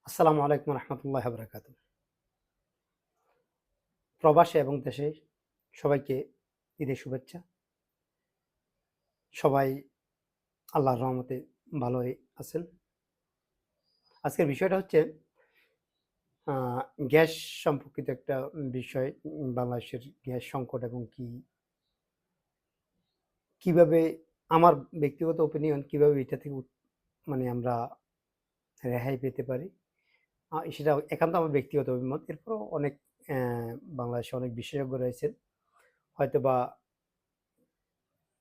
আসসালামু আলাইকুম রহমতুল্লাহ বরকাত। প্রবাসে এবং দেশে সবাইকে ঈদের শুভেচ্ছা। সবাই আল্লাহর রহমতে ভালোই আছেন। আজকের বিষয়টা হচ্ছে আ গ্যাস সম্পর্কিত একটা বিষয়। বাংলাদেশের গ্যাস সংকট এবং কিভাবে আমার ব্যক্তিগত ওপিনিয়ন কিভাবে এটা থেকে মানে আমরা রেহাই পেতে পারি। সেটা একান্ত আমার ব্যক্তিগত অভিমত। এরপরও অনেক অ্যা বাংলাদেশে অনেক বিশেষজ্ঞ রয়েছেন। হয়তোবা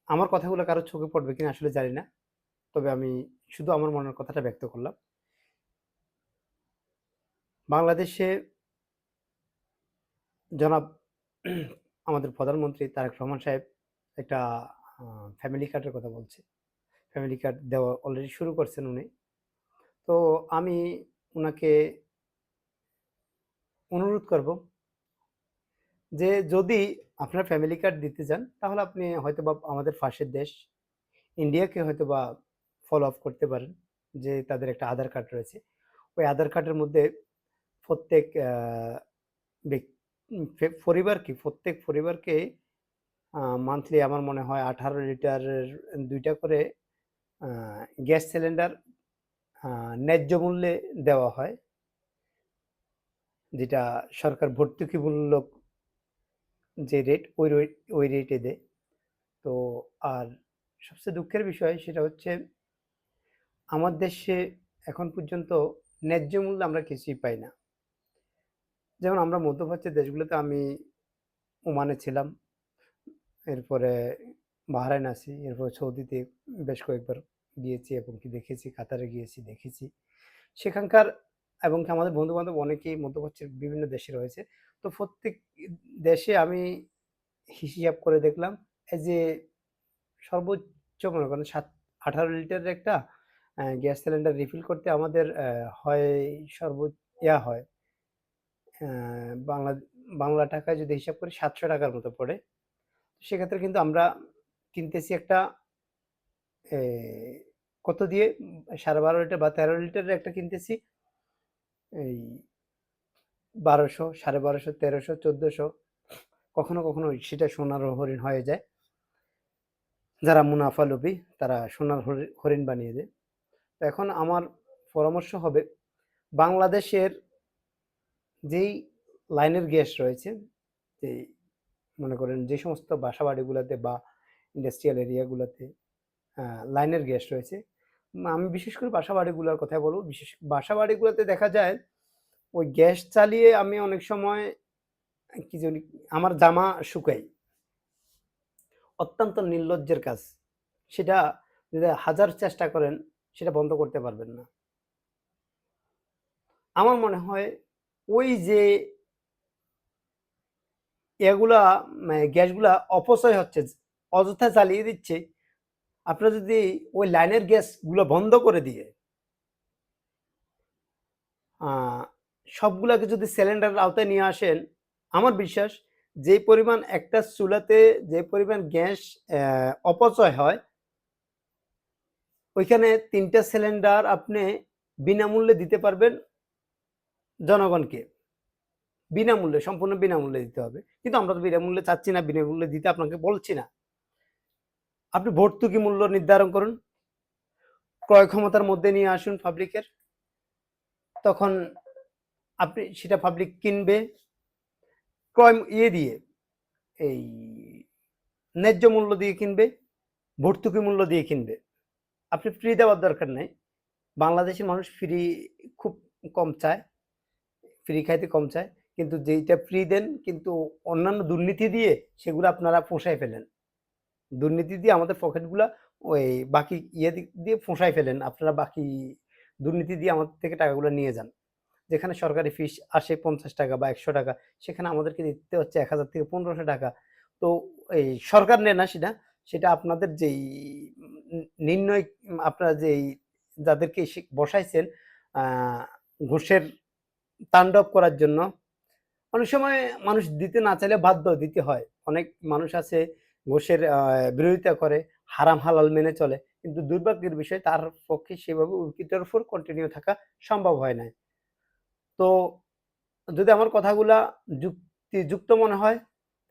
আমার কথাগুলো কারো চোখে পড়বে কিনা আসলে জানি না। তবে আমি শুধু আমার মনের কথাটা ব্যক্ত করলাম। বাংলাদেশে জনাব আমাদের প্রধানমন্ত্রী তারেক রহমান সাহেব একটা আ ফ্যামিলি কার্ডের কথা বলছে। ফ্যামিলি কার্ড দেওয়া অলরেডি শুরু করছেন উনি। তো আমি উনাকে অনুরোধ করব যে যদি আপনার ফ্যামিলি কার্ড দিতে যান তাহলে আপনি হয়তোবা আমাদের পাশের দেশ ইন্ডিয়াকে হয়তোবা ফলো আপ করতে পারেন। যে তাদের একটা আধার কার্ড রয়েছে। ওই আধার কার্ডের মধ্যে প্রত্যেক ব্যক উম ফে পরিবার কি প্রত্যেক পরিবারকে মান্থলি আমার মনে হয় ১৮ লিটারের ২ টা করে আ গ্যাস সিলিন্ডার আ ন্যায্য মূল্যে দেওয়া হয়। যেটা সরকার ভর্তুকিমূলক যে রেট ওই রেটে দেয়। তো আর সবচেয়ে দুঃখের বিষয় সেটা হচ্ছে আমার দেশে এখন পর্যন্ত ন্যায্য মূল্যে আমরা কিছুই পাই না। যেমন আমরা মধ্যপ্রাচ্যের দেশগুলোতে আমি ওমানে ছিলাম। এরপরে বাহরাইন আছি। এরপরে সৌদিতে বেশ কয়েকবার গিয়েছি এবং দেখেছি, কাতারে গিয়েছি, দেখেছি। সেখানকার এবং আমাদের বন্ধু-বান্ধব অনেকেই মধ্যপ্রাচ্যের বিভিন্ন দেশে রয়েছে। তো প্রত্যেক দেশে আমি হিসাব করে দেখলাম এই যে সর্বোচ্চ মনে করেন ১৮ লিটারের একটা গ্যাস সিলিন্ডার রিফিল করতে আমাদের হয় হয় অ্যা বাংলা বাংলা টাকায় যদি হিসাব করি ৳৭০০ র মতো পড়ে। সেক্ষেত্রে কিন্তু আমরা কিনতেছি একটা এ কত দিয়ে ১২.৫ লিটার বা ১৩ লিটারের একটা কিনতেছি এই ১২০০, ১২৫০, ১৩০০, ১৪০০ কখনো সেটা সোনার হরিণ হয়ে যায়। যারা মুনাফা লোভী তারা সোনার হরিণ বানিয়ে দেয়। তো এখন আমার পরামর্শ হবে বাংলাদেশের যেই লাইনের গ্যাস রয়েছে, যেই মনে করেন যে সমস্ত বাসাবাড়িগুলাতে বা ইন্ডাস্ট্রিয়াল এরিয়াগুলাতে আ লাইনের গ্যাস রয়েছে। আমি বিশেষ করে বাসাবাড়িগুলার কথাই বলব। বাসাবাড়িগুলাতে দেখা যায় ওই গ্যাস চালিয়ে আমি অনেক সময় কি জানি আমার জামা শুকাই। অত্যন্ত নির্লজ্জের কাজ। সেটা যদি হাজার চেষ্টা করেন সেটা বন্ধ করতে পারবেন না। আমার মনে হয় ওই যে এগুলা গ্যাসগুলা অপচয় হচ্ছে, অযথা জ্বালিয়ে দিচ্ছে। আপনারা যদি ওই লাইনের গ্যাসগুলো বন্ধ করে দিয়ে আ সবগুলাকে যদি সিলিন্ডারের আওতায় নিয়ে আসেন, আমার বিশ্বাস যে পরিমাণ একটা চুলাতে যে পরিমাণ গ্যাস অপচয় হয়, ওইখানে ৩ টা সিলিন্ডার আপনি বিনামূল্যে দিতে পারবেন জনগণকে। বিনামূল্যে, সম্পূর্ণ বিনামূল্যে দিতে হবে। কিন্তু আমরা তো বিনামূল্যে চাচ্ছি না, বিনামূল্যে দিতে আপনাকে বলছি না। আপনি ভর্তুকি মূল্য নির্ধারণ করুন। ক্রয় ক্ষমতার মধ্যে নিয়ে আসুন পাবলিকের। তখন আপনি সেটা পাবলিক কিনবে দিয়ে এই ন্যায্য মূল্য দিয়ে কিনবে, ভর্তুকি মূল্য দিয়ে কিনবে। আপনি ফ্রি দেওয়ার দরকার নাই। বাংলাদেশের মানুষ ফ্রি খুব কম চায়। ফ্রি খাইতে কম চায়। কিন্তু যেইটা ফ্রি দেন কিন্তু অন্যান্য দুর্নীতি দিয়ে সেগুলো আপনারা পোষায় ফেলেন। দুর্নীতি দিয়ে আমাদের পকেটগুলা ওই বাকি দিক দিয়ে ফোঁসায় ফেলেন। আপনারা বাকি দুর্নীতি দিয়ে আমাদের থেকে টাকাগুলো নিয়ে যান। যেখানে সরকারি ফিস আসে ৳৫০ বা ৳১০০ সেখানে আমাদেরকে দিতে হচ্ছে ৳১,০০০ থেকে ৳১৫০০। তো এই সরকার নেয় না সেটা। সেটা আপনাদের যেই নির্ণয় আপনারা যাদেরকে বসাইছেন আ ঘুষের তাণ্ডব করার জন্য অনেক সময় মানুষ দিতে না চাইলে বাধ্য দিতে হয়। অনেক মানুষ আছে ঘুষের বিরোধিতা করে, হারাম হালাল মেনে চলে। কিন্তু দুর্ভাগ্যের বিষয় তার পক্ষে সেভাবে উর্কিটার উপর কন্টিনিউ থাকা সম্ভব হয় নাই। তো যদি আমার কথাগুলা যুক্তিযুক্ত মনে হয়,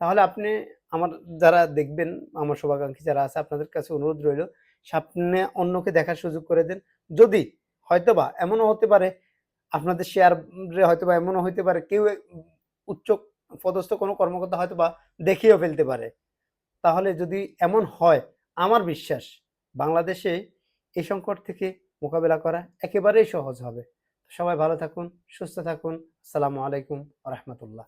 তাহলে আপনি আমার যারা দেখবেন, আমার শুভাকাঙ্ক্ষী যারা আছে, আপনাদের কাছে অনুরোধ রইল, সামনে অন্যকে দেখার সুযোগ করে দেন। যদি হয়তোবা এমনও হতে পারে, আপনাদের শেয়ারে হয়তোবা এমনও হইতে পারে কেউ উচ্চ পদস্থ কোনো কর্মকর্তা হয়তোবা দেখিয়েও ফেলতে পারে। তাহলে যদি এমন হয়, আমার বিশ্বাস বাংলাদেশে এই সংকট থেকে মোকাবেলা করা একেবারেই সহজ হবে। সবাই ভালো থাকুন, সুস্থ থাকুন। আসসালামু আলাইকুম ওয়া রাহমাতুল্লাহ।